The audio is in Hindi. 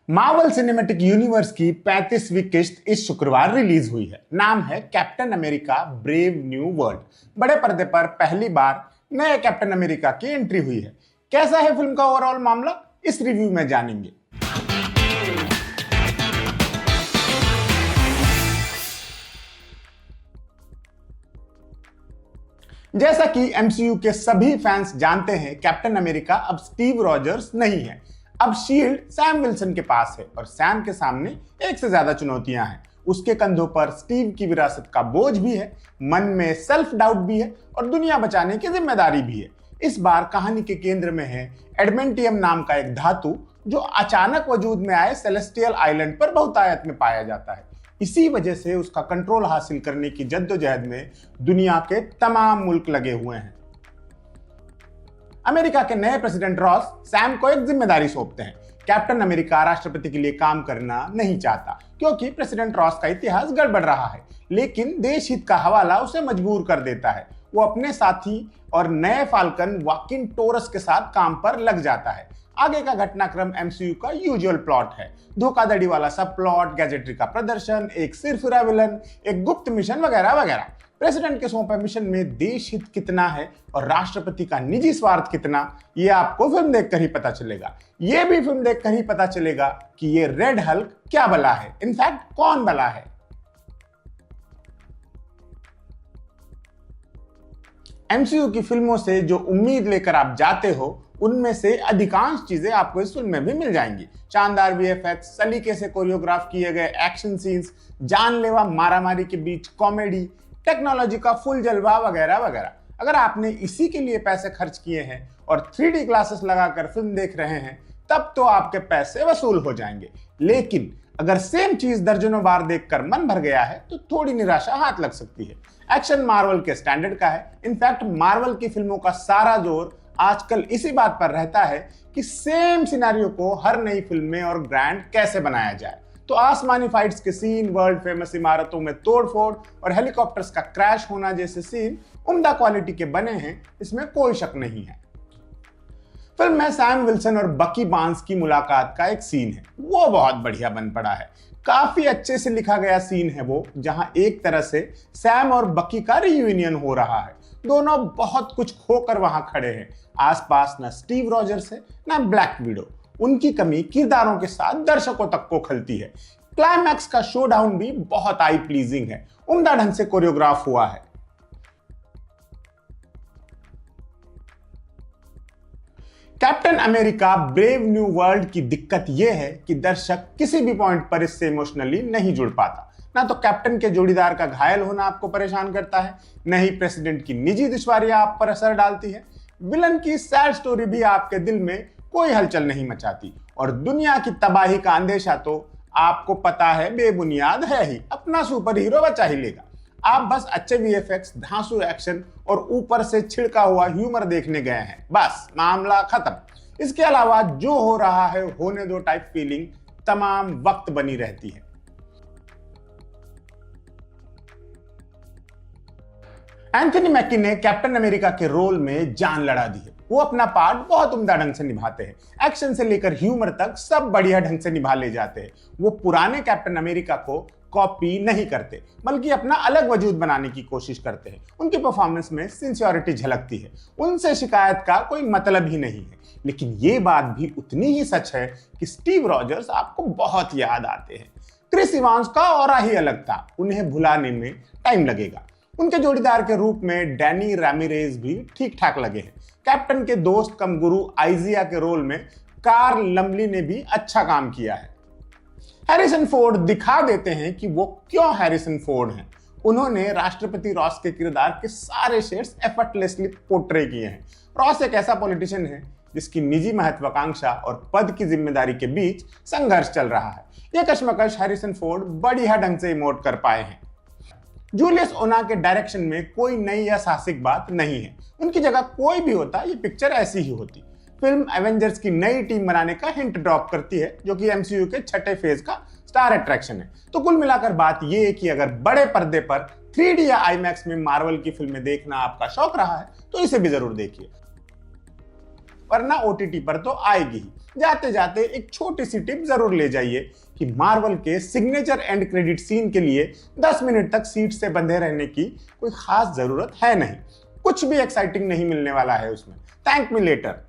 मार्वल सिनेमैटिक यूनिवर्स की 35वीं किस्त इस शुक्रवार रिलीज हुई है। नाम है captain America brave new world. बड़े पर्दे पर पहली बार नए कैप्टन अमेरिका की एंट्री हुई है। कैसा है फिल्म का ओवरऑल मामला, इस रिव्यू में जानेंगे। जैसा कि एमसीयू के सभी फैंस जानते हैं, कैप्टन अमेरिका अब स्टीव रॉजर्स नहीं है। अब शील्ड सैम विल्सन के पास है और सैम के सामने एक से ज्यादा चुनौतियां हैं। उसके कंधों पर स्टीव की विरासत का बोझ भी है, मन में सेल्फ डाउट भी है और दुनिया बचाने की जिम्मेदारी भी है। इस बार कहानी के केंद्र में है एडमेंटियम नाम का एक धातु, जो अचानक वजूद में आए सेलेस्टियल आइलैंड पर बहुतायत में पाया जाता है। इसी वजह से उसका कंट्रोल हासिल करने की जद्दोजहद में दुनिया के तमाम मुल्क लगे हुए हैं। अमेरिका के नए प्रेसिडेंट रॉस सैम को एक जिम्मेदारी सौंपते हैं। कैप्टन अमेरिका राष्ट्रपति के लिए काम करना नहीं चाहता, क्योंकि प्रेसिडेंट रॉस का इतिहास गड़बड़ रहा है, लेकिन देश हित का हवाला उसे मजबूर कर देता है। वो अपने साथी और नए फाल्कन वाकिन टोरस के साथ काम पर लग जाता है। आगे का घटनाक्रम एमसीयू का यूजुअल प्लॉट है। धोखाधड़ी वाला सब प्लॉट, गैजेटरी का प्रदर्शन, एक सिरफिरा विलन, एक गुप्त मिशन वगैरह वगैरह। प्रेसिडेंट के सौंपे मिशन में देश हित कितना है और राष्ट्रपति का निजी स्वार्थ कितना, ये आपको फिल्म देखकर ही पता चलेगा। ये भी फिल्म देखकर ही पता चलेगा कि ये रेड हल्क क्या बला है, इनफैक्ट कौन बला है। एमसीयू की फिल्मों से जो उम्मीद लेकर आप जाते हो, उनमें से अधिकांश चीजें आपको इस फिल्म में भी मिल जाएंगी। शानदार वीएफएक्स, सलीके से कोरियोग्राफ किए गए एक्शन सीन्स, जानलेवा मारामारी के बीच कॉमेडी, टेक्नोलॉजी का फुल जलवा वगैरह वगैरह। अगर आपने इसी के लिए पैसे खर्च किए हैं और 3D ग्लासेस लगाकर फिल्म देख रहे हैं, तब तो आपके पैसे वसूल हो जाएंगे। लेकिन अगर सेम चीज दर्जनों बार देखकर मन भर गया है, तो थोड़ी निराशा हाथ लग सकती है। एक्शन मार्वल के स्टैंडर्ड का है। इनफैक्ट मार्वल की फिल्मों का सारा जोर आजकल इसी बात पर रहता है कि सेम सिनेरियो को हर नई फिल्म में और ग्रैंड कैसे बनाया जाए। तो आसमानी फाइट्स के सीन, वर्ल्ड फेमस इमारतों में तोड़फोड़ और हेलीकॉप्टर्स का क्रैश होना जैसे सीन उम्दा क्वालिटी के बने हैं, इसमें कोई शक नहीं है। फिल्म में सैम विल्सन और बकी बार्न्स की मुलाकात का एक सीन है, वो बहुत बढ़िया बन पड़ा है। काफी अच्छे से लिखा गया सीन है वो, जहां एक तरह से सैम और बकी का रियूनियन हो रहा है। दोनों बहुत कुछ खोकर वहां खड़े हैं। आसपास न स्टीव रॉजर्स है, न ब्लैक विडो। उनकी कमी किरदारों के साथ दर्शकों तक को खलती है। क्लाइमैक्स का शोडाउन भी बहुत आई प्लीजिंग है, उम्दा ढंग से कोरियोग्राफ हुआ है। Captain America brave new world की दिक्कत यह है कि दर्शक किसी भी पॉइंट पर इससे इमोशनली नहीं जुड़ पाता। ना तो कैप्टन के जोड़ीदार का घायल होना आपको परेशान करता है, न ही प्रेसिडेंट की निजी दुश्वारियां आप पर असर डालती है। विलन की सैड स्टोरी भी आपके दिल में कोई हलचल नहीं मचाती, और दुनिया की तबाही का अंदेशा तो आपको पता है बेबुनियाद है ही। अपना सुपर हीरो बचा ही लेगा। आप बस अच्छे वीएफएक्स, धांसू एक्शन और ऊपर से छिड़का हुआ ह्यूमर देखने गए हैं, बस मामला खत्म। इसके अलावा जो हो रहा है होने दो टाइप फीलिंग तमाम वक्त बनी रहती है। एंथनी मैकी ने कैप्टन अमेरिका के रोल में जान लड़ा दी है। वो अपना पार्ट बहुत उम्दा ढंग से निभाते हैं। एक्शन से लेकर ह्यूमर तक सब बढ़िया ढंग से निभा ले जाते हैं। वो पुराने कैप्टन अमेरिका को कॉपी नहीं करते, बल्कि अपना अलग वजूद बनाने की कोशिश करते हैं। उनकी परफॉर्मेंस में सिंसियरिटी झलकती है। उनसे शिकायत का कोई मतलब ही नहीं है। लेकिन ये बात भी उतनी ही सच है कि स्टीव रॉजर्स आपको बहुत याद आते हैं। क्रिस इवांस का ऑरा ही अलग था, उन्हें भुलाने में टाइम लगेगा। उनके जोड़ीदार के रूप में डैनी रामिरेज भी ठीक ठाक लगे हैं। कैप्टन के दोस्त कम गुरु आइजिया के रोल में कार्ल लम्बली ने भी अच्छा काम किया है। हैरिसन फोर्ड दिखा देते हैं कि वो क्यों हैरिसन फोर्ड हैं। उन्होंने राष्ट्रपति रॉस के किरदार के सारे शेड्स एफर्टलेसली पोर्ट्रे किए हैं। रॉस एक ऐसा पॉलिटिशियन है जिसकी निजी महत्वाकांक्षा और पद की जिम्मेदारी के बीच संघर्ष चल रहा है। यह कश्मकश हैरिसन फोर्ड बढ़िया ढंग से इमोट कर पाए हैं। जूलियस ओना के डायरेक्शन में कोई नई या साहसिक बात नहीं है। उनकी जगह कोई भी होता, ये पिक्चर ऐसी ही होती। फिल्म एवेंजर्स की नई टीम बनाने का हिंट ड्रॉप करती है, जो कि एमसीयू के छठे फेज का स्टार अट्रैक्शन है। तो कुल मिलाकर बात यह है कि अगर बड़े पर्दे पर 3D या आईमैक्स में मार्वल की फिल्में देखना आपका शौक रहा है, तो इसे भी जरूर देखिए, वरना ओटीटी पर तो आएगी ही। जाते जाते एक छोटी सी टिप जरूर ले जाइए कि मार्वल के सिग्नेचर एंड क्रेडिट सीन के लिए 10 मिनट तक सीट से बंधे रहने की कोई खास जरूरत है नहीं। कुछ भी एक्साइटिंग नहीं मिलने वाला है उसमें। Thank me later.